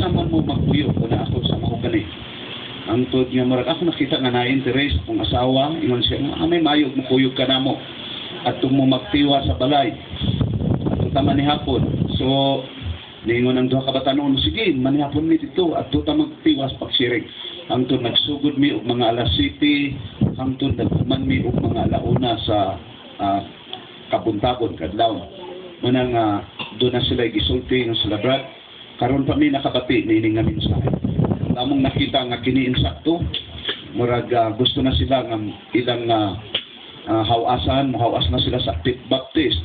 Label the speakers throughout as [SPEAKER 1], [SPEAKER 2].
[SPEAKER 1] unsa man mo magpuyo ko na ako sa mahugani. Ang tod nga murag ako nakita nga na-interest akong asawa, ingon siya nga may mayog mo kuyog ka namo at mo magtiwa sa balay. At tama ni hapon. So ningon ang duha ka batanon, sige, manihapon mi dito at tuta magtiwas pagsiring. Hangtod nagsugod mi og mga alas 7, hangtod naghuman mi og mga alauna sa kabuntagon kadlaw. Manang doon na sila gisulti ng salabrat. Karon pa mi nakabati nining nga mensahe. Among nakita nga kini insakto, murag gusto na sila nga ilang hawasan, hawas na sila sa Baptist.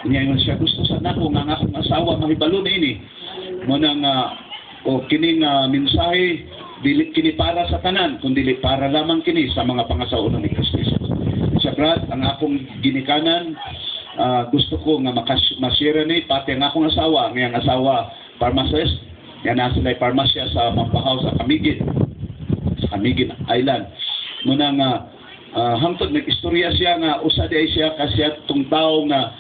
[SPEAKER 1] Ngayon siya gusto sa nako nga akong asawa mahibalo na ini. Muna nga kining mensahe dili kini para sa tanan kundi para lamang kini sa mga pangasauna ni Kristo. Sa brad ang akong ginikanan gusto ko nga masira ni pati ang akong asawa, ngayang asawa pharmacist, yan na sila pharmacia sa Mampahaw sa Camiguin Island. Muna nga hangtod nag-istorya siya nga usa di siya kasi tong tao nga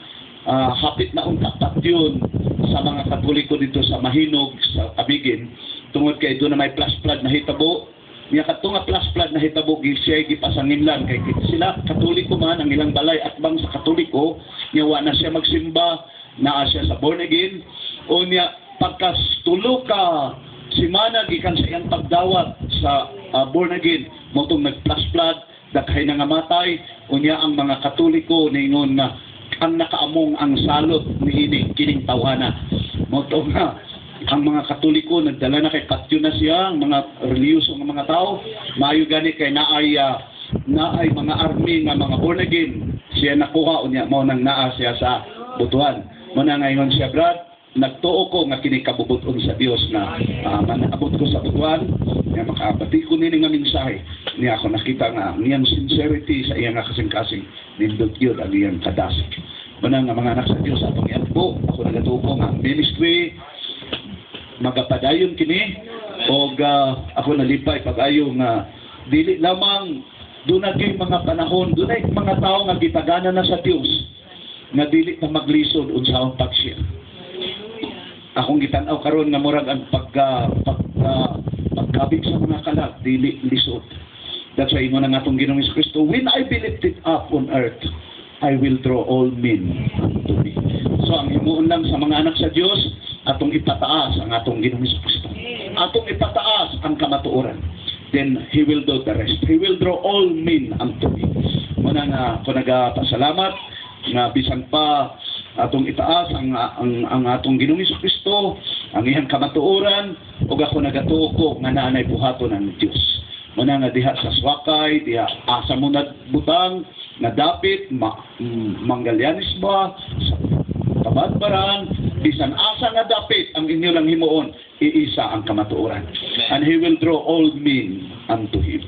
[SPEAKER 1] hapit na untak yun sa mga Katoliko dito sa Mahinog sa Camiguin tungod kay doon na may flash flood na hitabo niya kato nga flash flood na hitabo siya gipasanginlan kay sila Katoliko man ang ilang balay at bang sa Katoliko niya wa na siya magsimba naa siya sa born again o niya pagkastulo ka simana gikan sa iyang pagdawat sa born again motong nag flash flood daghay na nga matay unya ang mga Katoliko ningon na ang nakaamong ang salot ni kining tawhana motong ang mga Katoliko nagdala na kay katyo na siya ang mga reliyoso ng mga tao maayo gani kay naay mga army nga mga born again siya nakuha unya mao nang naa siya sa butuan mo na ngayon siya brad nagtuo ko nga kini kabubuton sa Dios na manabot ko sa butuan nga makabati ko nini nga mensahe niya ako nakita nga niyang sincerity sa iyang kasing-kasing nindot yun ang iyang kadasik mo na nga mga anak sa Dios atong iadbo ako nagatuo ko nga ministry magapadayon kini og ako nalipay pag-ayo nga dili lamang dunay mga panahon dunay mga tao nga gitagana na sa Dios nga dili na maglisod unsaon pagsiya akong gitan-aw karon nga murag ang pagkabig sa mga kalag dili lisod. That's why ingon ang atong Ginoong Kristo, when I be lifted up on earth I will draw all men unto me. So ang himuon lang sa mga anak sa Dios atong ipataas ang atong Ginoong Kristo. Atong ipataas ang kamatuoran. Then He will do the rest. He will draw all men unto me. Muna nga ako nagapasalamat nga bisan pa atong itaas ang atong Ginoong Kristo, ang iyang kamatuoran, ug ako nagatuo ko nga naanay buhaton ang Dios. Muna nga diha sa Swakay, diha asa mo butang nga dapit Manggalianis ba sa Kabadbaran, bisan asa nga dapit ang inyo lang himuon iisa ang kamatuoran. And He will draw all men unto Him.